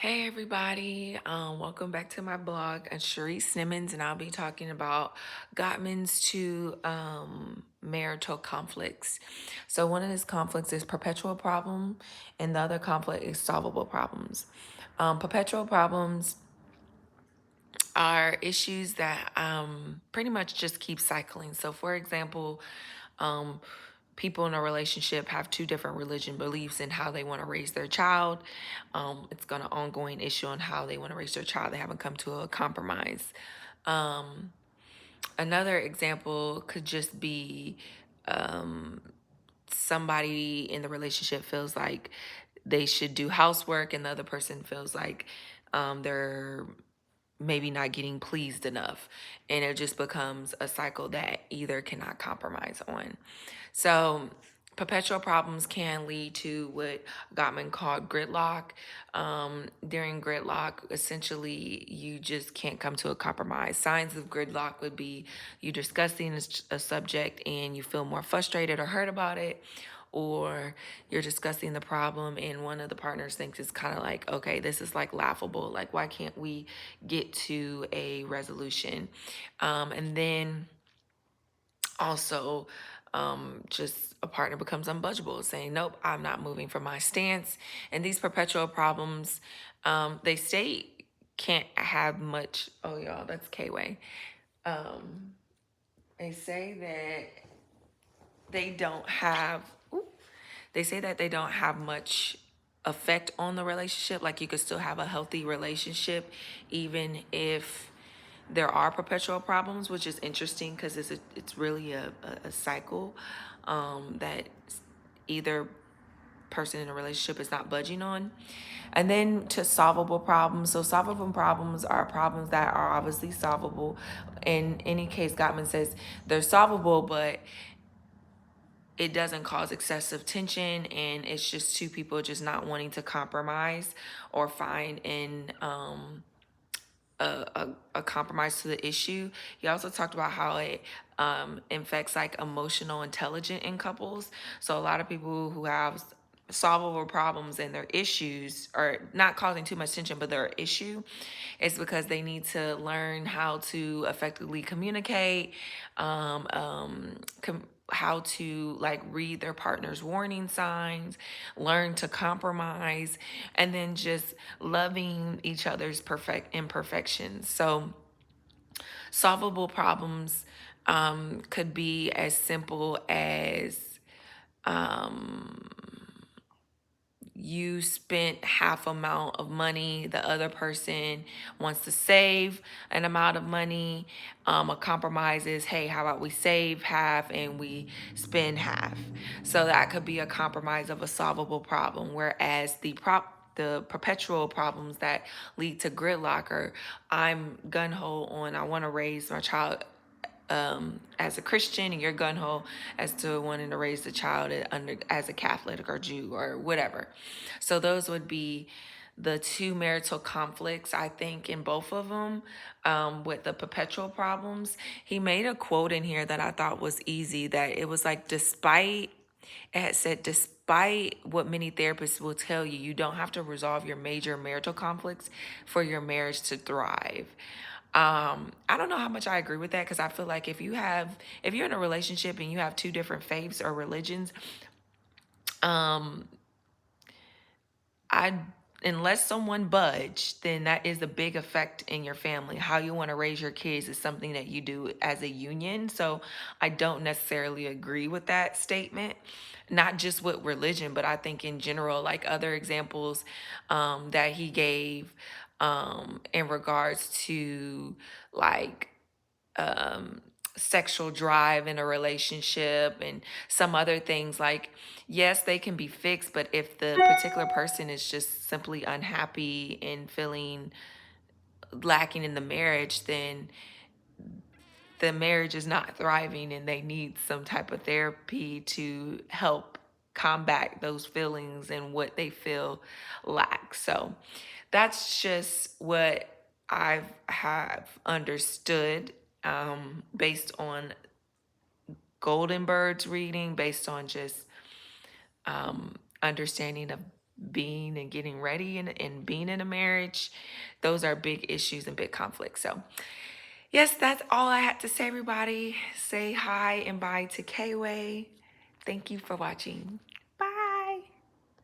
Hey everybody, welcome back to my blog. I'm Sharice Simmons, and I'll be talking about Gottman's two marital conflicts. So one of his conflicts is perpetual problem, and the other conflict is solvable problems. Perpetual problems are issues that pretty much just keep cycling. So, for example, um, people in a relationship have two different religion beliefs in how they want to raise their child. It's going to ongoing issue on how they want to raise their child. They haven't come to a compromise. Another example could just be somebody in the relationship feels like they should do housework, and the other person feels like they're maybe not getting pleased enough, and it just becomes a cycle that either cannot compromise on. So perpetual problems can lead to what Gottman called gridlock. During gridlock, essentially you just can't come to a compromise. Signs of gridlock would be you discussing a subject and you feel more frustrated or hurt about it, or you're discussing the problem and one of the partners thinks it's kind of like, okay, this is like laughable, like why can't we get to a resolution? And then also, just a partner becomes unbudgeable, saying, nope, I'm not moving from my stance. And these perpetual problems, they say can't have much. Oh, y'all, that's K-Way. Um, they say that they don't have, ooh, they say that they don't have much effect on the relationship. Like you could still have a healthy relationship even if there are perpetual problems, which is interesting because it's really a cycle that either person in a relationship is not budging on. And then to solvable problems. So solvable problems are problems that are obviously solvable. In any case, Gottman says they're solvable, but it doesn't cause excessive tension, and it's just two people just not wanting to compromise or find a compromise to the issue. He also talked about how it infects like emotional intelligence in couples. So a lot of people who have solvable problems and their issues are not causing too much tension, but their issue is because they need to learn how to effectively communicate, how to like read their partner's warning signs, learn to compromise, and then just loving each other's perfect imperfections. So solvable problems could be as simple as you spent half amount of money, the other person wants to save an amount of money. A compromise is, hey, how about we save half and we spend half? So that could be a compromise of a solvable problem. Whereas the perpetual problems that lead to gridlock are, I'm gun-ho on, I want to raise my child as a Christian, and you're gun ho as to wanting to raise the child as a Catholic or Jew or whatever. So those would be the two marital conflicts, I think, in both of them. With the perpetual problems, he made a quote in here that I thought was easy. That it was like, despite it had said, despite what many therapists will tell you, you don't have to resolve your major marital conflicts for your marriage to thrive. I don't know how much I agree with that, because I feel like if you're in a relationship and you have two different faiths or religions, I unless someone budge, then that is a big effect in your family. How you want to raise your kids is something that you do as a union. So I don't necessarily agree with that statement. Not just with religion, but I think in general, like other examples that he gave in regards to like sexual drive in a relationship and some other things, like yes, they can be fixed, but if the particular person is just simply unhappy and feeling lacking in the marriage, then the marriage is not thriving and they need some type of therapy to help combat those feelings and what they feel lack. So that's just what I have understood, based on Golden Bird's reading, based on just understanding of being and getting ready and being in a marriage. Those are big issues and big conflicts. So yes, that's all I had to say, everybody. Say hi and bye to K-Way. Thank you for watching.